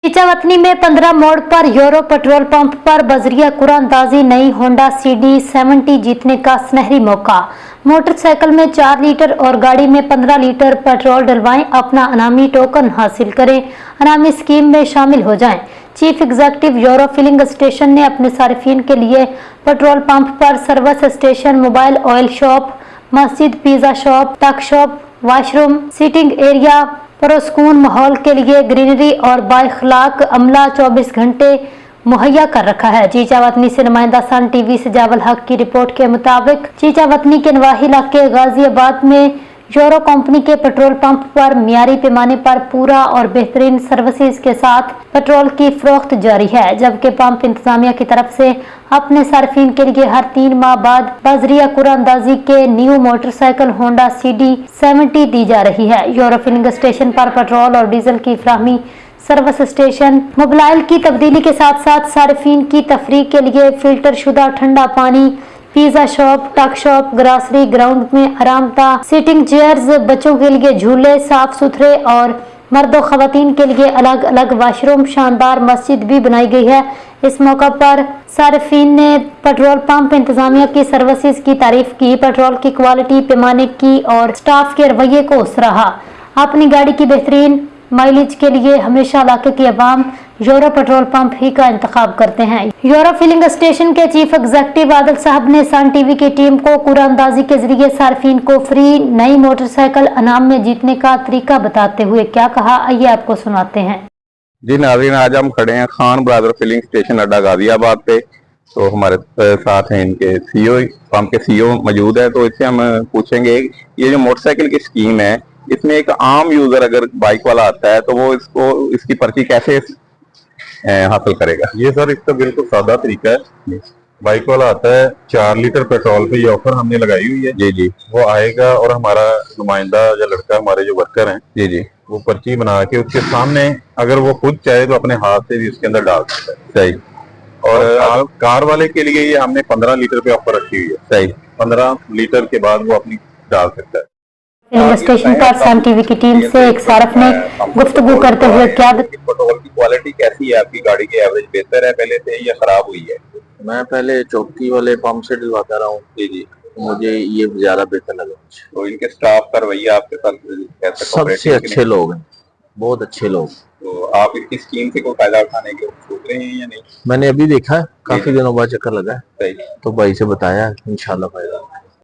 चीचावतनी में 15 मोड़ पर यूरो पेट्रोल पंप पर बजरिया कुरानंदाजी नई होंडा सीडी 70 जीतने का सुनहरी मौका। मोटरसाइकिल में 4 लीटर और गाड़ी में 15 लीटर पेट्रोल डलवाएं, अपना अनामी टोकन हासिल करें, अनामी स्कीम में शामिल हो जाएं। Chief executive euro filling station ने अपने सार्फिन के लिए पेट्रोल पंप पर service station, mobile oil shop, मस्जिद, pizza shop, tuck shop, washroom, seating area, पुरस्कून माहौल के लिए ग्रीनरी और बाइखलाक अमला 24 घंटे मुहैया कर रखा है। चीचावतनी से नुमाइंदा सन टीवी से जावल हक की रिपोर्ट के मुताबिक चीचावतनी के नवाही इलाके गाजियाबाद में यूरो कंपनी के पेट्रोल पंप पर मियारी पैमाने पर पूरा और बेहतरीन सर्विसेज के साथ पेट्रोल की फरोख्त जारी है, जबकि पंप इंतजामिया की तरफ से अपने सार्फिन के लिए हर 3 माह बाद बजरिया कुरानंदाजी के न्यू मोटरसाइकिल होंडा सीडी 70 दी जा रही है। यूरो फिलिंग स्टेशन पर पेट्रोल और डीजल की फ्राहमी, सर्विस स्टेशन, मोबाइल की तब्दीली के साथ साथ सार्फिन की तफरीक के लिए फिल्टर शुदा ठंडा पानी, pizza shop, tuck shop, grasserie, ground में आरामदा सीटिंग चेयर्स, बच्चों के लिए झूले, साफ सुथरे और मर्दों खवातीन के लिए अलग अलग वॉशरूम, शानदार मस्जिद भी बनाई गई है। इस मौका पर सार्फिन ने पेट्रोल पंप इंतजामिया की सर्विसेज की तारीफ की, पेट्रोल की क्वालिटी, पैमाने की और स्टाफ के रवैये को सराहा। अपनी गाड़ी की बेहतरीन माइलेज के लिए हमेशा इलाके की आवाम यूरो पेट्रोल पंप ही का इंतखाब करते हैं। यूरो फिलिंग स्टेशन के चीफ एग्जीक्यूटिव आदिल साहब ने सन टीवी की टीम को कुरानंदाजी के जरिए सार्फिन को फ्री नई मोटरसाइकिल अनाम में जीतने का तरीका बताते हुए क्या कहा, आइए आपको सुनाते हैं। जी नाज़रीन, आज हम खड़े हैं खान ब्रदर फिलिंग स्टेशन अड्डा गाजियाबाद पे। तो हमारे साथ हैं इनके सीईओ, पंप के सीईओ मौजूद है। तो इससे हम पूछेंगे ये जो मोटरसाइकिल की स्कीम है, इसमें एक आम यूजर अगर बाइक वाला आता है तो वो इसकी पर्ची कैसे हासिल करेगा? ये सर इसका बिल्कुल सादा तरीका है। बाइक वाला आता है, 4 लीटर पेट्रोल पे ये ऑफर हमने लगाई हुई है। जी जी, वो आएगा और हमारा नुमाइंदा या लड़का, हमारे जो वर्कर हैं, जी जी, वो पर्ची बना के उसके सामने अगर वो खुद चाहे तो अपने हाथ से भी उसके अंदर डाल सकता है। सही। और कार वाले के लिए ये हमने 15 लीटर पे ऑफर रखी हुई है। सही। 15 लीटर के बाद वो अपनी डाल सकता है। फिलिंग स्टेशन पर सन टीवी की टीम से एक सारफ ने गुफ्तगू करते हुए क्या पेट्रोल की क्वालिटी कैसी है? आपकी गाड़ी की एवरेज बेहतर है पहले से या खराब हुई है? मैं पहले चौकी वाले पंप से डलवाता रहा हूँ। जी जी, मुझे ये ज्यादा बेहतर लगा। तो इनके स्टाफ का रवैया आपके साथ कैसे? सबसे अच्छे लोग हैं, बहुत अच्छे लोग। तो आप इसकी स्कीम से कोई फायदा उठाने के सोच रहे हैं या नहीं? मैंने अभी देखा, काफी दिनों बाद चक्कर लगा है, सही। तो भाई से बताया, इंशाल्लाह फायदा।